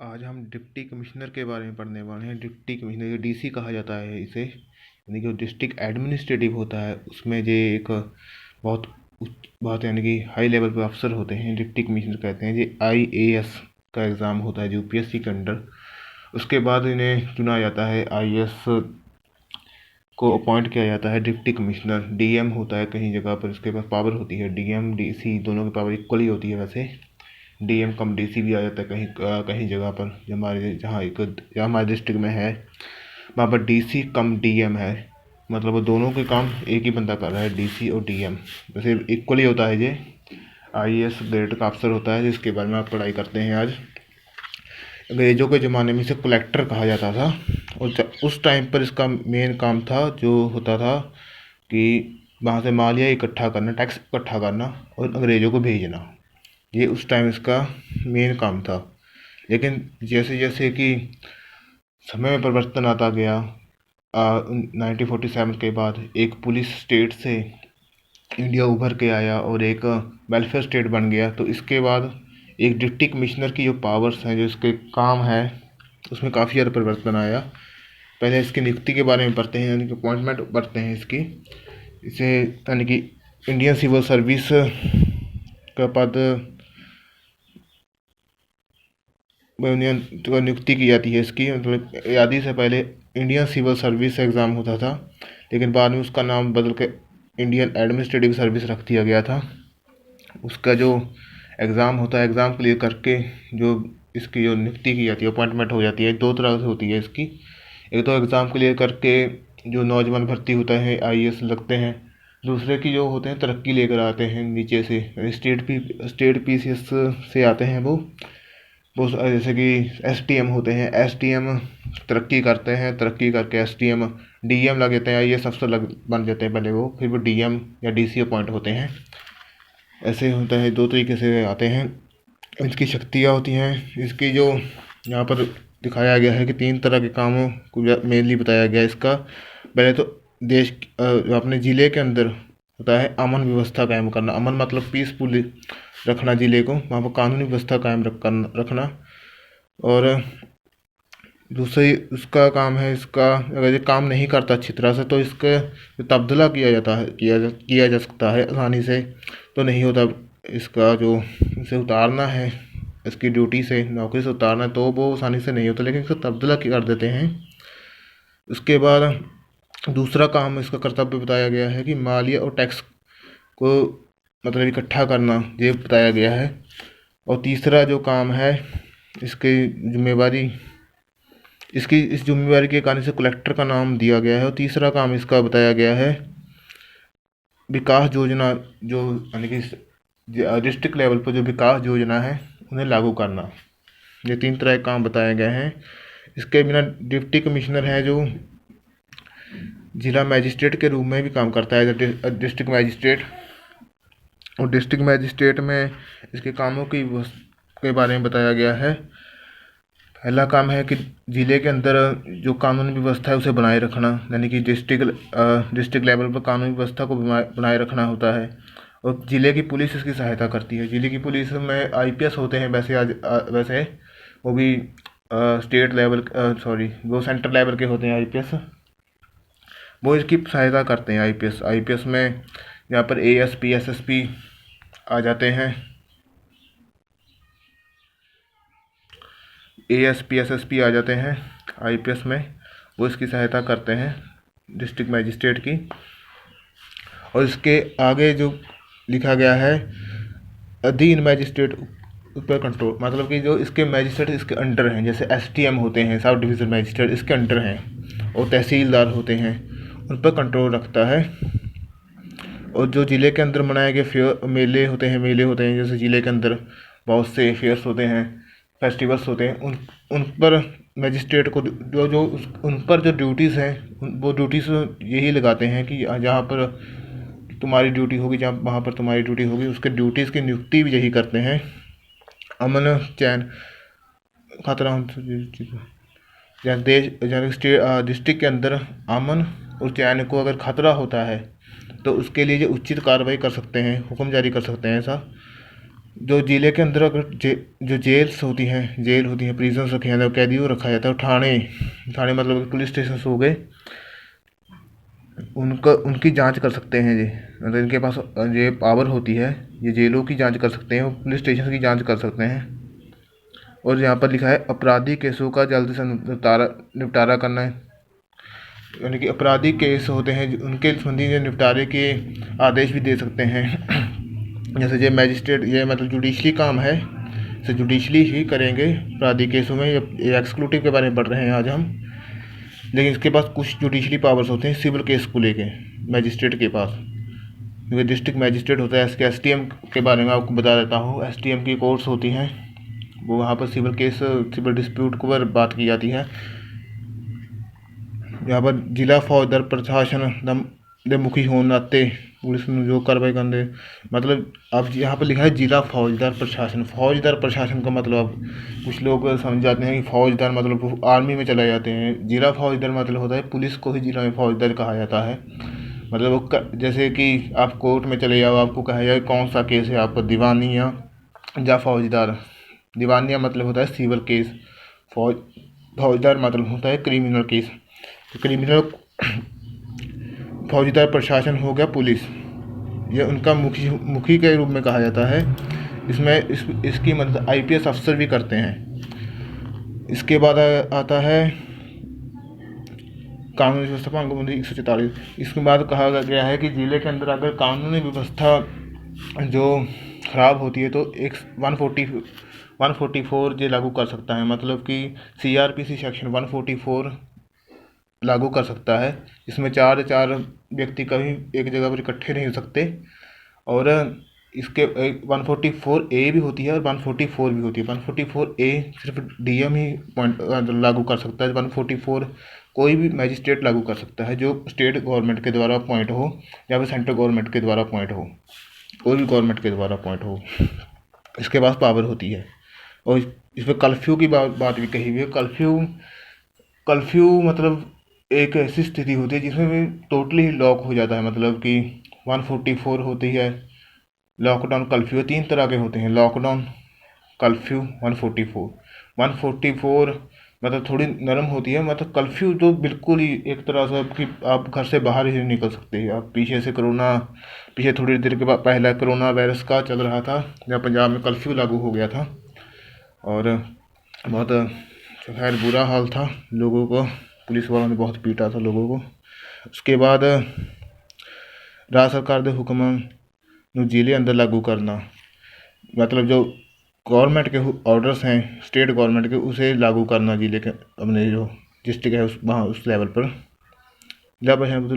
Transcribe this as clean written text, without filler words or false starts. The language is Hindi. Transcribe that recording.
आज हम डिप्टी कमिश्नर के बारे में पढ़ने वाले हैं। डिप्टी कमिश्नर जो डीसी कहा जाता है इसे, यानी कि जो डिस्ट्रिक्ट एडमिनिस्ट्रेटिव होता है उसमें जो एक बहुत यानी कि हाई लेवल पे अफसर होते हैं, डिप्टी कमिश्नर कहते हैं। ये आईएएस का एग्ज़ाम होता है यूपीएससी के अंडर। उसके बाद इन्हें चुना जाता है, आईएएस को अपॉइंट किया जाता है डिप्टी कमिश्नर। डीएम होता है कहीं जगह पर, इसके पास पावर होती है। डीएम डीसी दोनों की पावर इक्वली होती है। वैसे डीएम कम डीसी भी आ जाता है कहीं कहीं जगह पर। जहाँ हमारे डिस्ट्रिक्ट में है वहाँ पर डीसी कम डीएम है, मतलब वो दोनों के काम एक ही बंदा कर रहा है, डीसी और डीएम। वैसे इक्वली होता है। ये आईएएस ग्रेड का अफसर होता है जिसके बारे में आप पढ़ाई करते हैं आज। अंग्रेज़ों के ज़माने में इसे कलेक्टर कहा जाता था, और उस टाइम पर इसका मेन काम था जो होता था कि वहाँ से मालिया इकट्ठा करना, टैक्स इकट्ठा करना और अंग्रेज़ों को भेजना। ये उस टाइम इसका मेन काम था। लेकिन जैसे जैसे कि समय में परिवर्तन आता गया, 1947 के बाद एक पुलिस स्टेट से इंडिया उभर के आया और एक वेलफेयर स्टेट बन गया। तो इसके बाद एक डिप्टी कमिश्नर की जो पावर्स हैं, जो इसके काम है, उसमें काफ़ी ज़्यादा परिवर्तन आया। पहले इसकी नियुक्ति के बारे में पढ़ते हैं, यानी कि अपॉइंटमेंट पढ़ते हैं इसकी। इसे यानी कि इंडियन सिविल सर्विस का पद नियुक्ति की जाती है इसकी। मतलब आज़ादी से पहले इंडियन सिविल सर्विस एग्ज़ाम होता था, लेकिन बाद में उसका नाम बदल के इंडियन एडमिनिस्ट्रेटिव सर्विस रख दिया गया था। उसका जो एग्ज़ाम होता है, एग्ज़ाम क्लियर करके जो इसकी जो नियुक्ति की जाती है, अपॉइंटमेंट हो जाती है, दो तरह से होती है इसकी। एक तो एग्ज़ाम क्लियर करके जो नौजवान भर्ती होता है, आईएएस लगते हैं। दूसरे की जो होते हैं तरक्की लेकर आते हैं नीचे से, स्टेट पीसीएस से आते हैं वो जैसे कि एसटीएम होते हैं। एसटीएम तरक्की करते हैं, तरक्की करके एसटीएम डीएम लग जाते हैं, आईएएस अफसर बन जाते हैं पहले वो, फिर वो डीएम या डीसी अपॉइंट होते हैं। ऐसे होता है, दो तरीके से आते हैं। इसकी शक्तियाँ होती हैं। इसकी जो यहाँ पर दिखाया गया है कि 3 तरह के कामों को मेनली बताया गया है इसका। पहले तो देश जो अपने ज़िले के अंदर होता है अमन व्यवस्था कायम करना। अमन मतलब पीसफुल रखना ज़िले को, वहाँ पर कानूनी व्यवस्था कायम रखना। और दूसरी उसका काम है, इसका अगर ये काम नहीं करता अच्छी तरह से तो इसका तब्दला किया जाता है, किया जा सकता है आसानी से। तो नहीं होता इसका, जो इसे उतारना है इसकी ड्यूटी से, नौकरी से उतारना है, तो वो आसानी से नहीं होता, लेकिन इसका तब्दला कर देते हैं। उसके बाद दूसरा काम इसका कर्तव्य बताया गया है कि मालिया और टैक्स को मतलब इकट्ठा करना, ये बताया गया है। और तीसरा जो काम है इसकी जिम्मेवारी, इस जिम्मेवारी के कारण से कलेक्टर का नाम दिया गया है। और तीसरा काम इसका बताया गया है विकास योजना, जो यानी कि डिस्ट्रिक्ट लेवल पर जो विकास योजना है उन्हें लागू करना। ये 3 तरह के काम बताए गए हैं। इसके बिना डिप्टी कमिश्नर है जो जिला मजिस्ट्रेट के रूप में भी काम करता है, डिस्ट्रिक्ट मजिस्ट्रेट। और डिस्ट्रिक्ट मजिस्ट्रेट में इसके कामों के बारे में बताया गया है। पहला काम है कि ज़िले के अंदर जो कानूनी व्यवस्था है उसे बनाए रखना, यानी कि डिस्ट्रिक्ट लेवल पर कानूनी व्यवस्था को बनाए रखना होता है। और ज़िले की पुलिस इसकी सहायता करती है। ज़िले की पुलिस में आईपीएस होते हैं वैसे वैसे वो भी स्टेट लेवल, सॉरी वो सेंट्रल लेवल के होते हैं आईपीएस। वो इसकी सहायता करते हैं। आईपीएस में यहाँ पर एएसपी एसएसपी आ जाते हैं। एएसपी एसएसपी आ जाते हैं आईपीएस में, वो इसकी सहायता करते हैं डिस्ट्रिक्ट मजिस्ट्रेट की। और इसके आगे जो लिखा गया है अधीन मजिस्ट्रेट पर कंट्रोल, मतलब कि जो इसके मजिस्ट्रेट इसके अंडर हैं, जैसे एसटीएम होते हैं, सब डिवीज़न मजिस्ट्रेट इसके अंडर हैं। और तहसीलदार होते हैं, उन पर कंट्रोल रखता है। और जो ज़िले के अंदर मनाए गए मेले होते हैं, जैसे ज़िले के अंदर बहुत से फेयर्स होते हैं, फेस्टिवल्स होते हैं, उन पर मजिस्ट्रेट को उन पर जो ड्यूटीज़ हैं वो ड्यूटीज़ यही लगाते हैं कि जहाँ पर तुम्हारी ड्यूटी होगी, जहाँ वहाँ पर तुम्हारी ड्यूटी होगी, उसके ड्यूटीज़ की नियुक्ति भी यही करते हैं। अमन चैन खतरा डिस्ट्रिक्ट के अंदर अमन और चैन को अगर खतरा होता है तो उसके लिए जो उचित कार्रवाई कर सकते हैं, हुक्म जारी कर सकते हैं ऐसा। जो ज़िले के अंदर अगर जो जेल होती हैं, प्रिजन्स रखे जाते हैं, कैदियों को रखा जाता है, थाने थाने मतलब पुलिस स्टेशन हो गए, उनका उनकी जांच कर सकते हैं ये, मतलब इनके पास ये पावर होती है, ये जेलों की जांच कर सकते हैं, वो पुलिस स्टेशन की जांच कर सकते हैं। और यहाँ पर लिखा है आपराधिक केसों का जल्द से निपटारा करना है, यानी कि आपराधिक केस होते हैं उनके संबंधी जो निपटारे के आदेश भी दे सकते हैं। जैसे ये मैजिस्ट्रेट, ये मतलब जुडिशली काम है, इसे जुडिशली ही करेंगे आपराधिक केसों में। ये एक्सक्लूटिव के बारे में पढ़ रहे हैं आज हम, लेकिन इसके पास कुछ जुडिशली पावर्स होते हैं सिविल केस को लेके मैजिस्ट्रेट के पास, क्योंकि डिस्ट्रिक्ट मैजिस्ट्रेट होता है। इसके एसटीएम के बारे में आपको बता देता हूँ, एसटीएम की कोर्ट्स होती हैं, वो वहाँ पर सिविल केस, सिविल डिस्प्यूट को पर बात की जाती है। यहाँ पर जिला फौजदार प्रशासन दे मुखी होने नाते पुलिस में जो कार्रवाई करने, मतलब अब यहाँ पर लिखा है जिला फौजदार प्रशासन। फौजदार प्रशासन का मतलब कुछ लोग समझ जाते हैं कि फौजदार मतलब आर्मी में चले जाते हैं। जिला फौजदार मतलब होता है पुलिस को ही जिला में फौजदार कहा जाता है। मतलब जैसे कि आप कोर्ट में चले जाओ, आपको कहा जाए कौन सा केस है आपका, दीवानिया या फौजदार। दीवानिया मतलब होता है सिविल केस, फौजदार मतलब होता है क्रिमिनल केस। तो क्रिमिनल फौजदार प्रशासन हो गया पुलिस, ये उनका मुखी के रूप में कहा जाता है। इसमें इसकी मदद आईपीएस अफसर भी करते हैं। इसके बाद आता है कानूनी व्यवस्था अनुबंध 144। इसके बाद कहा गया है कि जिले के अंदर अगर कानूनी व्यवस्था जो खराब होती है तो एक 144 जे लागू कर सकता है, मतलब कि सीआरपीसी सेक्शन 144 लागू कर सकता है। इसमें चार व्यक्ति कभी एक जगह पर इकट्ठे नहीं हो सकते। और इसके 144A भी होती है और 144 भी होती है। 144A सिर्फ डीएम ही लागू कर सकता है। 144 कोई भी मैजिस्ट्रेट लागू कर सकता है जो स्टेट गवर्नमेंट के द्वारा अपॉइंट हो या फिर सेंट्रल गवर्नमेंट के द्वारा अपॉइंट हो, कोई भी गवर्नमेंट के द्वारा अपॉइंट हो, इसके पास पावर होती है। और इसमें कर्फ्यू की बात भी कही हुई है। कर्फ्यू मतलब एक ऐसी स्थिति होती है जिसमें भी टोटली लॉक हो जाता है, मतलब कि 144 होती है, लॉकडाउन कर्फ्यू, 3 तरह के होते हैं, लॉकडाउन, कर्फ्यू, 144 मतलब थोड़ी नरम होती है। मतलब कर्फ्यू तो बिल्कुल ही एक तरह से कि आप घर से बाहर ही नहीं निकल सकते। आप पीछे थोड़ी देर के बाद पहला कोरोना वायरस का चल रहा था जब पंजाब में कर्फ्यू लागू हो गया था, और बहुत खैर बुरा हाल था लोगों को, पुलिस वालों ने बहुत पीटा था लोगों को। उसके बाद राज्य सरकार के हुक्म जिले अंदर लागू करना, मतलब जो गवर्नमेंट के ऑर्डर्स हैं स्टेट गवर्नमेंट के, उसे लागू करना जिले के अपने जो डिस्ट्रिक्ट है वहाँ उस लेवल पर। जिला प्रशासन